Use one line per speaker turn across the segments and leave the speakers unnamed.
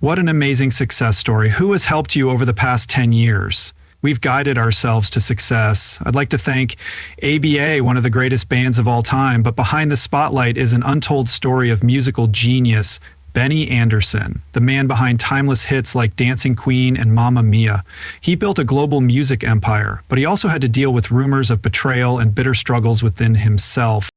What an amazing success story. Who has helped you over the past 10 years? We've guided ourselves to success. I'd like to thank ABA, one of the greatest bands of all time, but behind the spotlight is an untold story of musical genius, Benny Andersson, the man behind timeless hits like Dancing Queen and Mamma Mia. He built a global music empire, but he also had to deal with rumors of betrayal and bitter struggles within himself.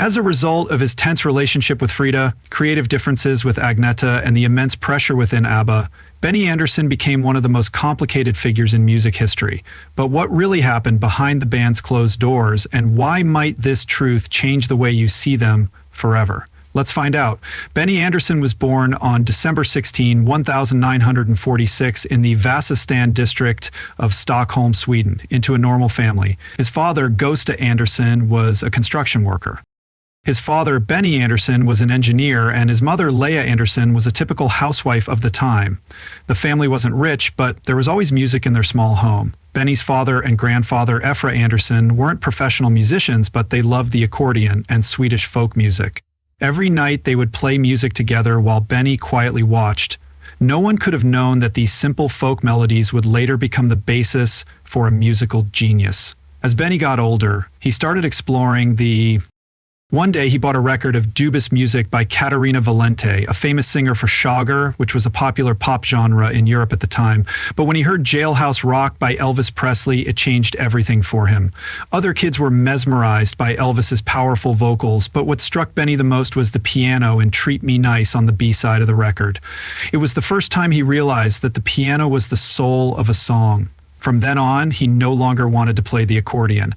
As a result of his tense relationship with Frida, creative differences with Agneta, and the immense pressure within ABBA, Benny Andersson became one of the most complicated figures in music history. But what really happened behind the band's closed doors, and why might this truth change the way you see them forever? Let's find out. Benny Andersson was born on December 16, 1946 in the Vasastan district of Stockholm, Sweden, into a normal family. His father, Gösta Andersson, was a construction worker. His father, Benny Andersson, was an engineer, and his mother, Leah Andersson, was a typical housewife of the time. The family wasn't rich, but there was always music in their small home. Benny's father and grandfather, Efra Andersson, weren't professional musicians, but they loved the accordion and Swedish folk music. Every night they would play music together while Benny quietly watched. No one could have known that these simple folk melodies would later become the basis for a musical genius. As Benny got older, he started exploring One day he bought a record of Dubis music by Caterina Valente, a famous singer for Schlager, which was a popular pop genre in Europe at the time. But when he heard Jailhouse Rock by Elvis Presley, it changed everything for him. Other kids were mesmerized by Elvis's powerful vocals, but what struck Benny the most was the piano in Treat Me Nice on the B-side of the record. It was the first time he realized that the piano was the soul of a song. From then on, he no longer wanted to play the accordion.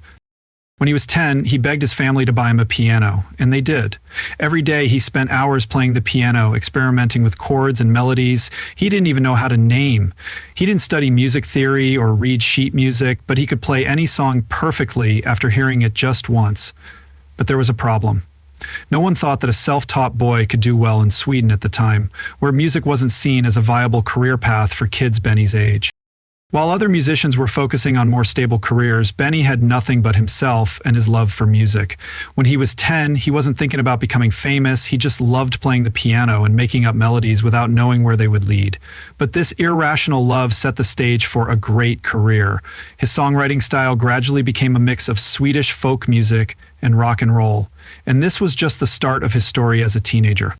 When he was 10, he begged his family to buy him a piano, and they did. Every day he spent hours playing the piano, experimenting with chords and melodies he didn't even know how to name. He didn't study music theory or read sheet music, but he could play any song perfectly after hearing it just once. But there was a problem. No one thought that a self-taught boy could do well in Sweden at the time, where music wasn't seen as a viable career path for kids Benny's age. While other musicians were focusing on more stable careers, Benny had nothing but himself and his love for music. When he was 10, he wasn't thinking about becoming famous, he just loved playing the piano and making up melodies without knowing where they would lead. But this irrational love set the stage for a great career. His songwriting style gradually became a mix of Swedish folk music and rock and roll. And this was just the start of his story as a teenager.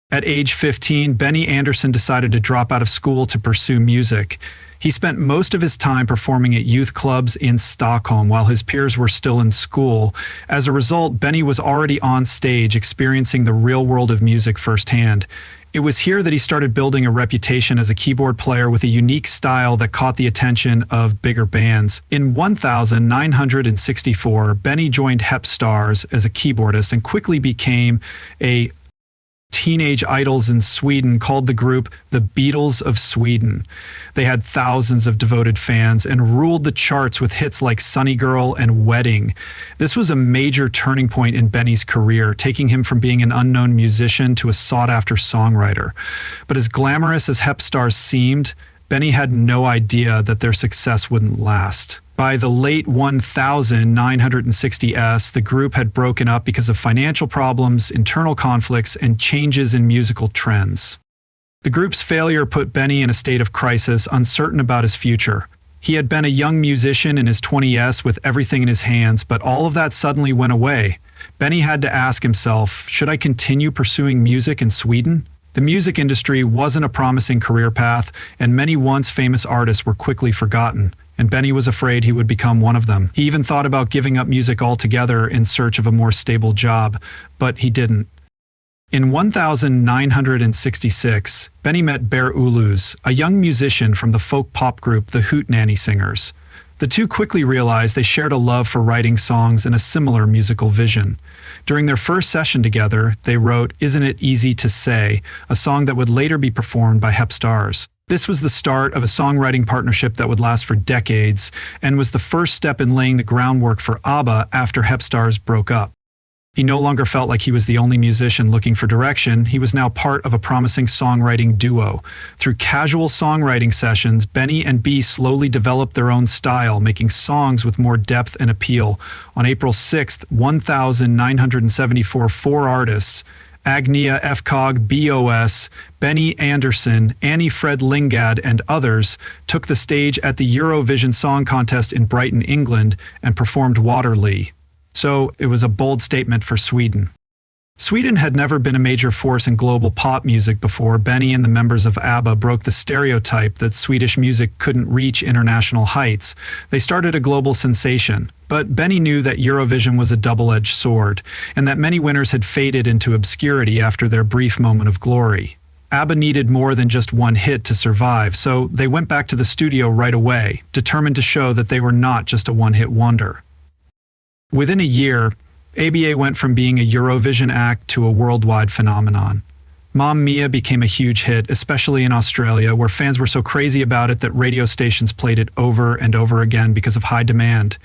At age 15, Benny Andersson decided to drop out of school to pursue music. He spent most of his time performing at youth clubs in Stockholm while his peers were still in school. As a result, Benny was already on stage experiencing the real world of music firsthand. It was here that he started building a reputation as a keyboard player with a unique style that caught the attention of bigger bands. In 1964, Benny joined Hep Stars as a keyboardist and quickly became a teenage idols in Sweden called the group the Beatles of Sweden. They had thousands of devoted fans and ruled the charts with hits like Sunny Girl and Wedding. This was a major turning point in Benny's career, taking him from being an unknown musician to a sought-after songwriter. But as glamorous as Hep Stars seemed, Benny had no idea that their success wouldn't last. By the late 1960s, the group had broken up because of financial problems, internal conflicts, and changes in musical trends. The group's failure put Benny in a state of crisis, uncertain about his future. He had been a young musician in his 20s with everything in his hands, but all of that suddenly went away. Benny had to ask himself, should I continue pursuing music in Sweden? The music industry wasn't a promising career path, and many once famous artists were quickly forgotten. And Benny was afraid he would become one of them. He even thought about giving up music altogether in search of a more stable job, but he didn't. In 1966, Benny met Bear Ulus, a young musician from the folk pop group the Hootenanny Singers. The two quickly realized they shared a love for writing songs and a similar musical vision. During their first session together, they wrote Isn't It Easy to Say, a song that would later be performed by Hep Stars. This was the start of a songwriting partnership that would last for decades and was the first step in laying the groundwork for ABBA after Hep Stars broke up. He no longer felt like he was the only musician looking for direction. He was now part of a promising songwriting duo. Through casual songwriting sessions, Benny and B slowly developed their own style, making songs with more depth and appeal. On April 6th, 1974, four artists, Agnia Fcog BOS, Benny Andersson, Annie Fred Lingad, and others took the stage at the Eurovision Song Contest in Brighton, England, and performed Waterloo. So it was a bold statement for Sweden. Sweden had never been a major force in global pop music before. Benny and the members of ABBA broke the stereotype that Swedish music couldn't reach international heights. They started a global sensation. But Benny knew that Eurovision was a double-edged sword, and that many winners had faded into obscurity after their brief moment of glory. ABBA needed more than just one hit to survive, so they went back to the studio right away, determined to show that they were not just a one-hit wonder. Within a year, ABBA went from being a Eurovision act to a worldwide phenomenon. Mamma Mia became a huge hit, especially in Australia, where fans were so crazy about it that radio stations played it over and over again because of high demand.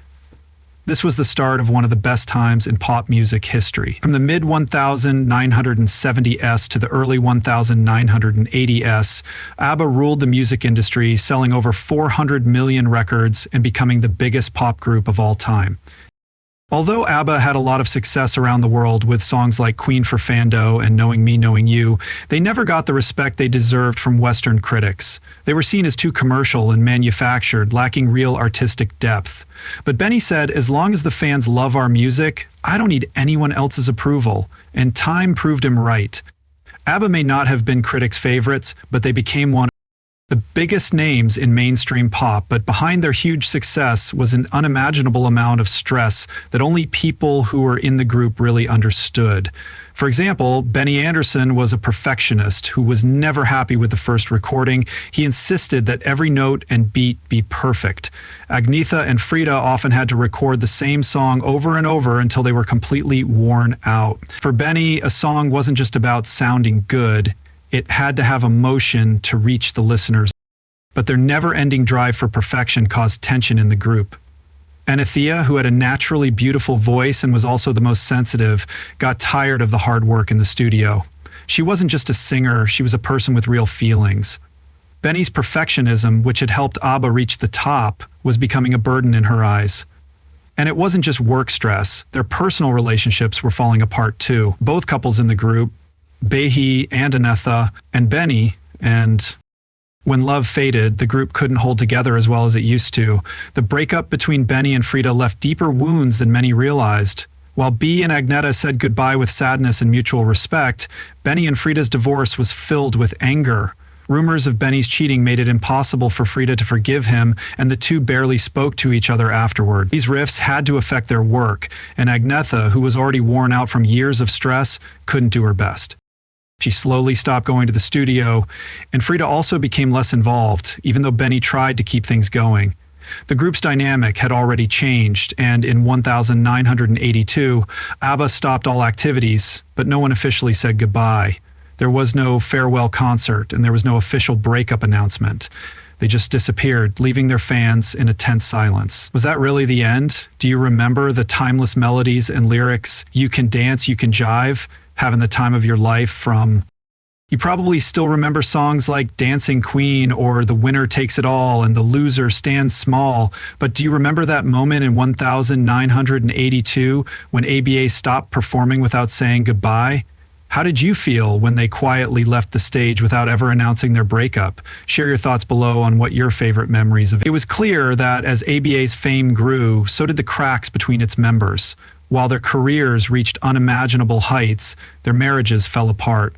This was the start of one of the best times in pop music history. From the mid-1970s to the early 1980s, ABBA ruled the music industry, selling over 400 million records and becoming the biggest pop group of all time. Although ABBA had a lot of success around the world with songs like Queen for Fando and Knowing Me, Knowing You, they never got the respect they deserved from Western critics. They were seen as too commercial and manufactured, lacking real artistic depth. But Benny said, as long as the fans love our music, I don't need anyone else's approval. And time proved him right. ABBA may not have been critics' favorites, but they became one of the biggest names in mainstream pop, but behind their huge success was an unimaginable amount of stress that only people who were in the group really understood. For example, Benny Andersson was a perfectionist who was never happy with the first recording. He insisted that every note and beat be perfect. Agnetha and Frida often had to record the same song over and over until they were completely worn out. For Benny, a song wasn't just about sounding good. It had to have emotion to reach the listeners. But their never-ending drive for perfection caused tension in the group. Agnetha, who had a naturally beautiful voice and was also the most sensitive, got tired of the hard work in the studio. She wasn't just a singer, she was a person with real feelings. Benny's perfectionism, which had helped ABBA reach the top, was becoming a burden in her eyes. And it wasn't just work stress, their personal relationships were falling apart too. Both couples in the group, Behi and Agnetha, and Benny, and when love faded, the group couldn't hold together as well as it used to. The breakup between Benny and Frida left deeper wounds than many realized. While B and Agnetha said goodbye with sadness and mutual respect, Benny and Frida's divorce was filled with anger. Rumors of Benny's cheating made it impossible for Frida to forgive him, and the two barely spoke to each other afterward. These rifts had to affect their work, and Agnetha, who was already worn out from years of stress, couldn't do her best. She slowly stopped going to the studio, and Frida also became less involved, even though Benny tried to keep things going. The group's dynamic had already changed, and in 1982, ABBA stopped all activities, but no one officially said goodbye. There was no farewell concert, and there was no official breakup announcement. They just disappeared, leaving their fans in a tense silence. Was that really the end? Do you remember the timeless melodies and lyrics, "You can dance, you can jive," having the time of your life from... You probably still remember songs like Dancing Queen or The Winner Takes It All and The Loser Stands Small, but do you remember that moment in 1982 when ABBA stopped performing without saying goodbye? How did you feel when they quietly left the stage without ever announcing their breakup? Share your thoughts below on what your favorite memories of it. It was clear that as ABBA's fame grew, so did the cracks between its members. While their careers reached unimaginable heights, their marriages fell apart.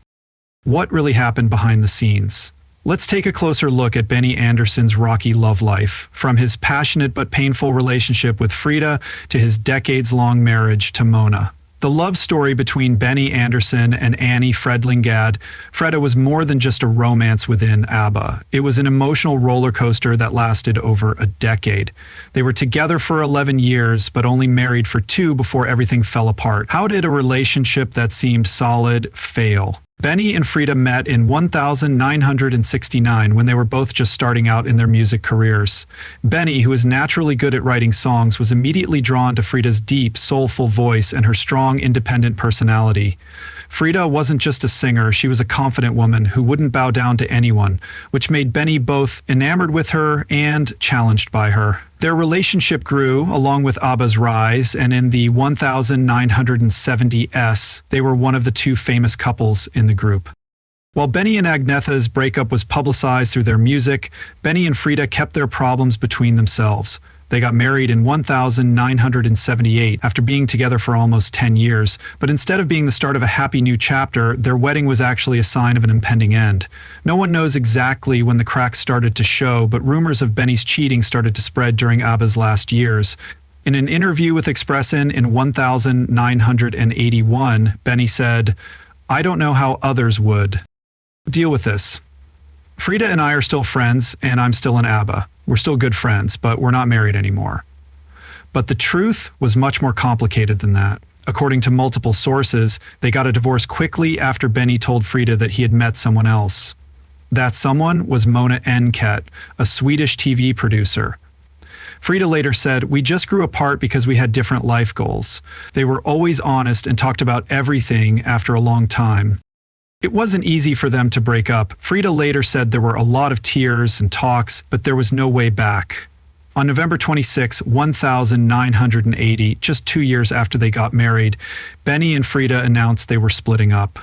What really happened behind the scenes? Let's take a closer look at Benny Andersson's rocky love life, from his passionate but painful relationship with Frida to his decades-long marriage to Mona. The love story between Benny Andersson and Annie Fred Lingad, Frida, was more than just a romance within ABBA. It was an emotional roller coaster that lasted over a decade. They were together for 11 years, but only married for 2 before everything fell apart. How did a relationship that seemed solid fail? Benny and Frida met in 1969 when they were both just starting out in their music careers. Benny, who is naturally good at writing songs, was immediately drawn to Frida's deep, soulful voice and her strong, independent personality. Frida wasn't just a singer, she was a confident woman who wouldn't bow down to anyone, which made Benny both enamored with her and challenged by her. Their relationship grew along with ABBA's rise, and in the 1970s, they were one of the two famous couples in the group. While Benny and Agnetha's breakup was publicized through their music, Benny and Frida kept their problems between themselves. They got married in 1978 after being together for almost 10 years, but instead of being the start of a happy new chapter, their wedding was actually a sign of an impending end. No one knows exactly when the cracks started to show, but rumors of Benny's cheating started to spread during ABBA's last years. In an interview with Expressin in 1981, Benny said, "I don't know how others would deal with this. Frida and I are still friends, and I'm still in ABBA. We're still good friends, but we're not married anymore." But the truth was much more complicated than that. According to multiple sources, they got a divorce quickly after Benny told Frida that he had met someone else. That someone was Mona Enket, a Swedish TV producer. Frida later said, "We just grew apart because we had different life goals. They were always honest and talked about everything after a long time. It wasn't easy for them to break up." Frida later said there were a lot of tears and talks, but there was no way back. On November 26, 1980, just 2 years after they got married, Benny and Frida announced they were splitting up.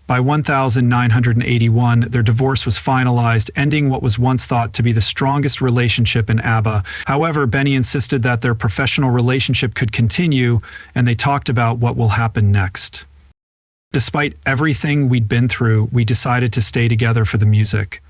By 1981, their divorce was finalized, ending what was once thought to be the strongest relationship in ABBA. However, Benny insisted that their professional relationship could continue, and they talked about what will happen next. Despite everything we'd been through, we decided to stay together for the music.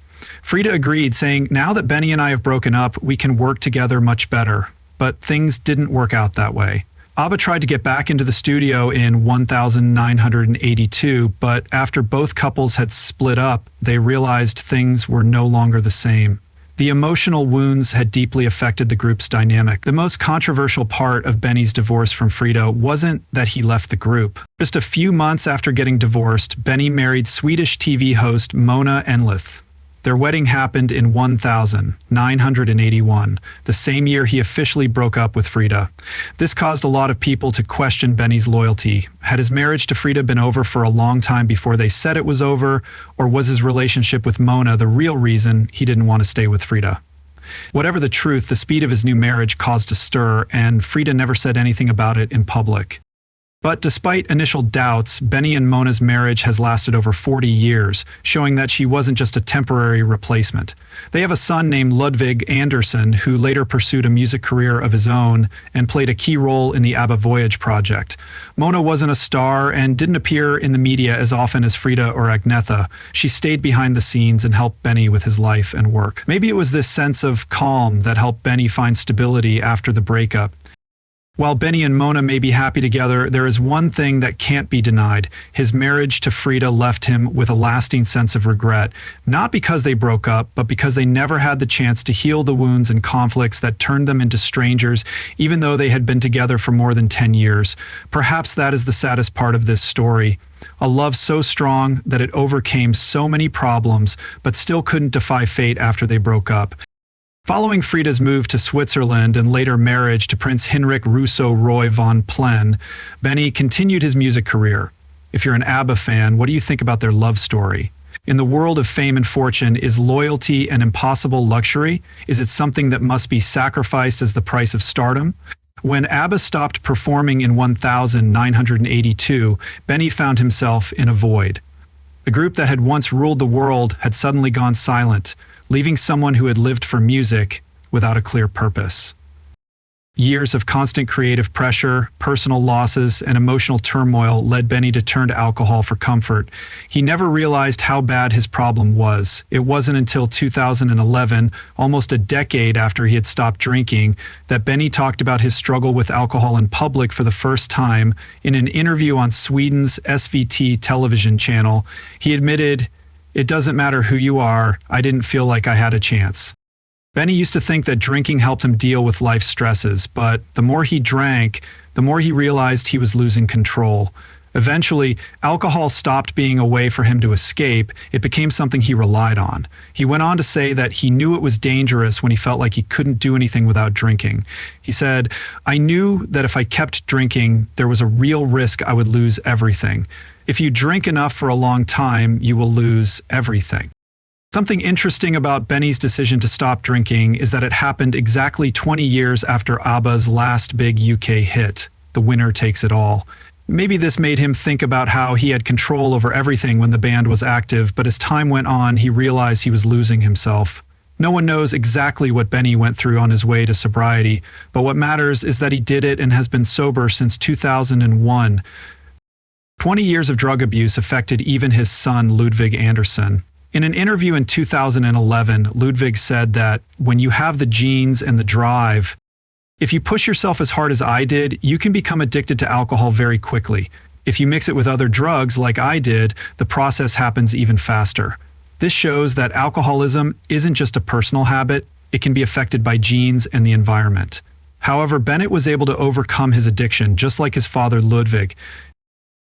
Frida agreed, saying, "Now that Benny and I have broken up, we can work together much better." But things didn't work out that way. ABBA tried to get back into the studio in 1982, but after both couples had split up, they realized things were no longer the same. The emotional wounds had deeply affected the group's dynamic. The most controversial part of Benny's divorce from Frida wasn't that he left the group. Just a few months after getting divorced, Benny married Swedish TV host Mona Enleth. Their wedding happened in 1981, the same year he officially broke up with Frida. This caused a lot of people to question Benny's loyalty. Had his marriage to Frida been over for a long time before they said it was over, or was his relationship with Mona the real reason he didn't want to stay with Frida? Whatever the truth, the speed of his new marriage caused a stir, and Frida never said anything about it in public. But despite initial doubts, Benny and Mona's marriage has lasted over 40 years, showing that she wasn't just a temporary replacement. They have a son named Ludwig Andersson, who later pursued a music career of his own and played a key role in the ABBA Voyage project. Mona wasn't a star and didn't appear in the media as often as Frida or Agnetha. She stayed behind the scenes and helped Benny with his life and work. Maybe it was this sense of calm that helped Benny find stability after the breakup. While Benny and Mona may be happy together, there is one thing that can't be denied. His marriage to Frida left him with a lasting sense of regret, not because they broke up, but because they never had the chance to heal the wounds and conflicts that turned them into strangers, even though they had been together for more than 10 years. Perhaps that is the saddest part of this story. A love so strong that it overcame so many problems, but still couldn't defy fate after they broke up. Following Frida's move to Switzerland and later marriage to Prince Hinrich Russo-Roy von Plen, Benny continued his music career. If you're an ABBA fan, what do you think about their love story? In the world of fame and fortune, is loyalty an impossible luxury? Is it something that must be sacrificed as the price of stardom? When ABBA stopped performing in 1982, Benny found himself in a void. The group that had once ruled the world had suddenly gone silent, leaving someone who had lived for music without a clear purpose. Years of constant creative pressure, personal losses, and emotional turmoil led Benny to turn to alcohol for comfort. He never realized how bad his problem was. It wasn't until 2011, almost a decade after he had stopped drinking, that Benny talked about his struggle with alcohol in public for the first time. In an interview on Sweden's SVT television channel, he admitted, "It doesn't matter who you are, I didn't feel like I had a chance." Benny used to think that drinking helped him deal with life's stresses, but the more he drank, the more he realized he was losing control. Eventually, alcohol stopped being a way for him to escape. It became something he relied on. He went on to say that he knew it was dangerous when he felt like he couldn't do anything without drinking. He said, "I knew that if I kept drinking, there was a real risk I would lose everything. If you drink enough for a long time, you will lose everything. Something interesting about Benny's decision to stop drinking is that it happened exactly 20 years after ABBA's last big UK hit, The Winner Takes It All. Maybe this made him think about how he had control over everything when the band was active, but as time went on, he realized he was losing himself. No one knows exactly what Benny went through on his way to sobriety, but what matters is that he did it and has been sober since 2001. 20 years of drug abuse affected even his son, Ludwig Andersson. In an interview in 2011, Ludwig said that, "When you have the genes and the drive, if you push yourself as hard as I did, you can become addicted to alcohol very quickly. If you mix it with other drugs like I did, the process happens even faster." This shows that alcoholism isn't just a personal habit, it can be affected by genes and the environment. However, Bennett was able to overcome his addiction, just like his father Ludwig.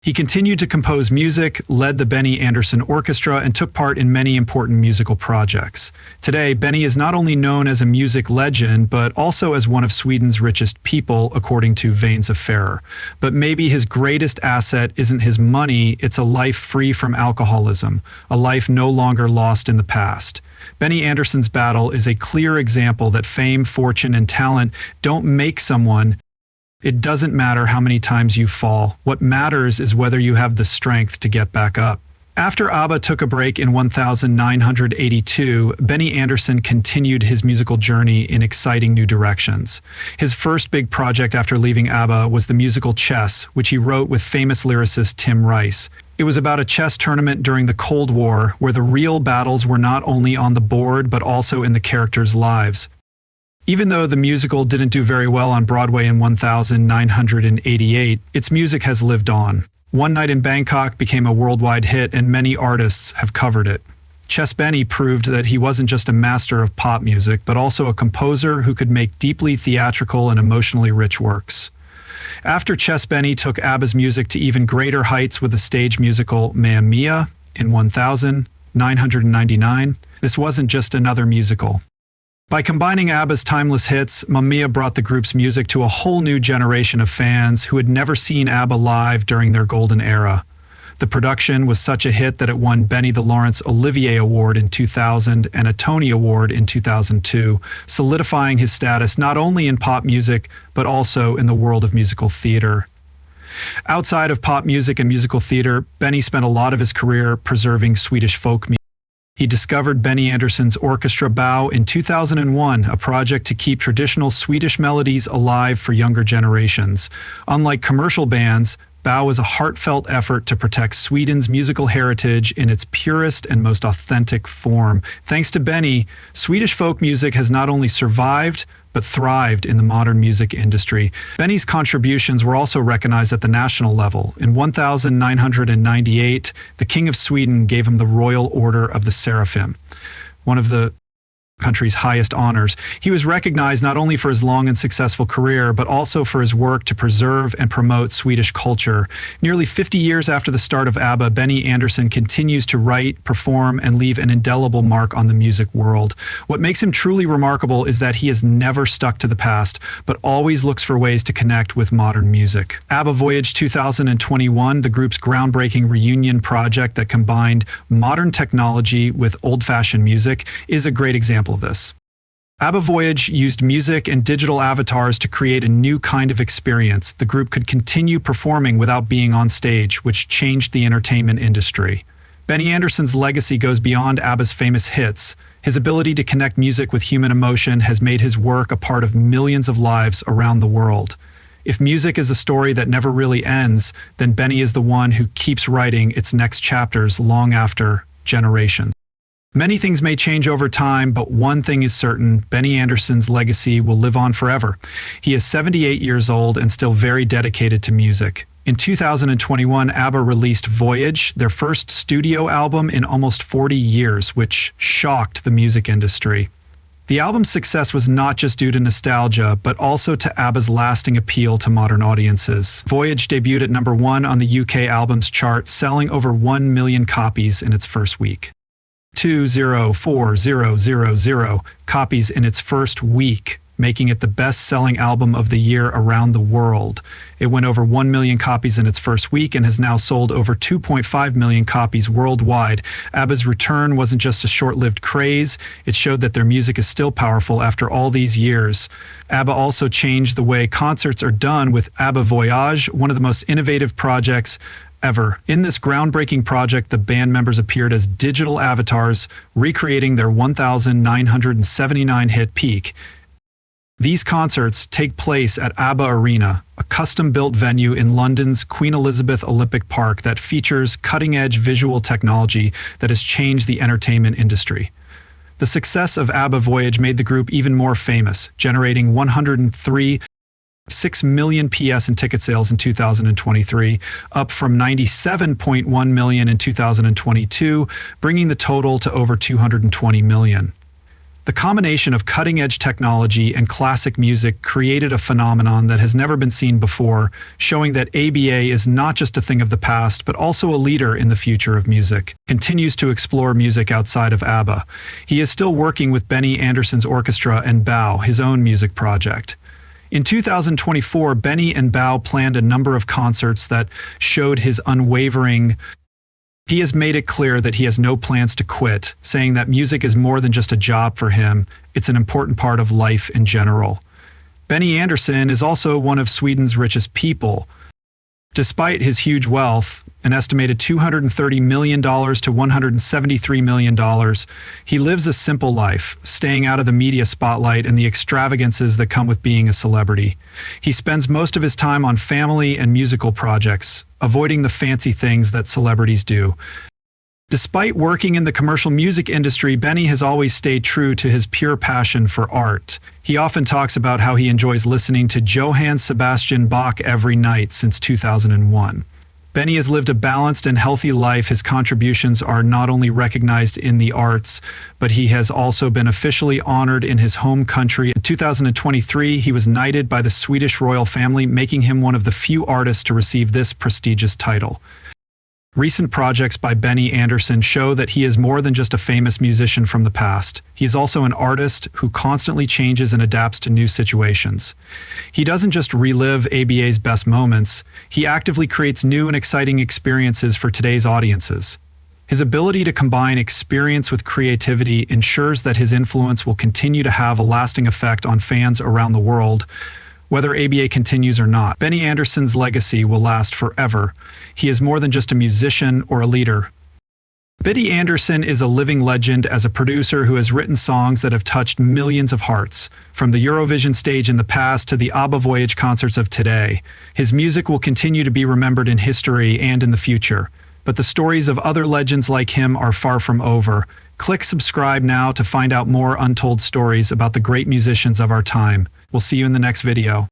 He continued to compose music, led the Benny Andersson Orchestra, and took part in many important musical projects. Today, Benny is not only known as a music legend, but also as one of Sweden's richest people, according to Veins of Ferrer. But maybe his greatest asset isn't his money, it's a life free from alcoholism, a life no longer lost in the past. Benny Andersson's battle is a clear example that fame, fortune, and talent don't make someone. It doesn't matter how many times you fall. What matters is whether you have the strength to get back up. After ABBA took a break in 1982, Benny Andersson continued his musical journey in exciting new directions. His first big project after leaving ABBA was the musical Chess, which he wrote with famous lyricist Tim Rice. It was about a chess tournament during the Cold War, where the real battles were not only on the board but also in the characters' lives. Even though the musical didn't do very well on Broadway in 1988, its music has lived on. One Night in Bangkok became a worldwide hit, and many artists have covered it. Chess Benny proved that he wasn't just a master of pop music, but also a composer who could make deeply theatrical and emotionally rich works. After Chess Benny took ABBA's music to even greater heights with the stage musical Mamma Mia in 1999, this wasn't just another musical. By combining ABBA's timeless hits, Mamma Mia brought the group's music to a whole new generation of fans who had never seen ABBA live during their golden era. The production was such a hit that it won Benny the Laurence Olivier Award in 2000 and a Tony Award in 2002, solidifying his status not only in pop music, but also in the world of musical theater. Outside of pop music and musical theater, Benny spent a lot of his career preserving Swedish folk music. He discovered Benny Andersson's orchestra Bow in 2001, a project to keep traditional Swedish melodies alive for younger generations. Unlike commercial bands, Bow was a heartfelt effort to protect Sweden's musical heritage in its purest and most authentic form. Thanks to Benny, Swedish folk music has not only survived, but thrived in the modern music industry. Benny's contributions were also recognized at the national level. In 1998, the King of Sweden gave him the Royal Order of the Seraphim, one of the country's highest honors. He was recognized not only for his long and successful career, but also for his work to preserve and promote Swedish culture. Nearly 50 years after the start of ABBA, Benny Andersson continues to write, perform, and leave an indelible mark on the music world. What makes him truly remarkable is that he has never stuck to the past, but always looks for ways to connect with modern music. ABBA Voyage 2021, the group's groundbreaking reunion project that combined modern technology with old-fashioned music, is a great example of this. ABBA Voyage used music and digital avatars to create a new kind of experience. The group could continue performing without being on stage, which changed the entertainment industry. Benny Andersson's legacy goes beyond ABBA's famous hits. His ability to connect music with human emotion has made his work a part of millions of lives around the world. If music is a story that never really ends, then Benny is the one who keeps writing its next chapters long after generations. Many things may change over time, but one thing is certain: Benny Andersson's legacy will live on forever. He is 78 years old and still very dedicated to music. In 2021, ABBA released Voyage, their first studio album in almost 40 years, which shocked the music industry. The album's success was not just due to nostalgia, but also to ABBA's lasting appeal to modern audiences. Voyage debuted at #1 on the UK albums chart, selling over 1 million copies in its first week. 2,040,000 copies in its first week. making it the best-selling album of the year around the world. It went over 1 million copies in its first week and has now sold over 2.5 million copies worldwide. ABBA's return wasn't just a short-lived craze, it showed that their music is still powerful after all these years. ABBA also changed the way concerts are done with ABBA Voyage, one of the most innovative projects ever. In this groundbreaking project, the band members appeared as digital avatars, recreating their 1,979 hit peak. These concerts take place at ABBA Arena, a custom-built venue in London's Queen Elizabeth Olympic Park that features cutting-edge visual technology that has changed the entertainment industry. The success of ABBA Voyage made the group even more famous, generating 103.6 million PS in ticket sales in 2023, up from 97.1 million in 2022, bringing the total to over 220 million. The combination of cutting-edge technology and classic music created a phenomenon that has never been seen before, showing that ABBA is not just a thing of the past, but also a leader in the future of music. Continues to explore music outside of ABBA. He is still working with Benny Andersson's orchestra and Bow, his own music project. In 2024, Benny and Bow planned a number of concerts that showed his unwavering. He has made it clear that he has no plans to quit, saying that music is more than just a job for him, it's an important part of life in general. Benny Andersson is also one of Sweden's richest people. Despite his huge wealth, an estimated $230 million to $173 million, he lives a simple life, staying out of the media spotlight and the extravagances that come with being a celebrity. He spends most of his time on family and musical projects, avoiding the fancy things that celebrities do. Despite working in the commercial music industry, Benny has always stayed true to his pure passion for art. He often talks about how he enjoys listening to Johann Sebastian Bach every night since 2001. Benny has lived a balanced and healthy life. His contributions are not only recognized in the arts, but he has also been officially honored in his home country. In 2023, he was knighted by the Swedish royal family, making him one of the few artists to receive this prestigious title. Recent projects by Benny Andersson show that he is more than just a famous musician from the past. He is also an artist who constantly changes and adapts to new situations. He doesn't just relive ABBA's best moments, he actively creates new and exciting experiences for today's audiences. His ability to combine experience with creativity ensures that his influence will continue to have a lasting effect on fans around the world, whether ABBA continues or not. Benny Andersson's legacy will last forever. He is more than just a musician or a leader. Benny Andersson is a living legend as a producer who has written songs that have touched millions of hearts, from the Eurovision stage in the past to the ABBA Voyage concerts of today. His music will continue to be remembered in history and in the future. But the stories of other legends like him are far from over. Click subscribe now to find out more untold stories about the great musicians of our time. We'll see you in the next video.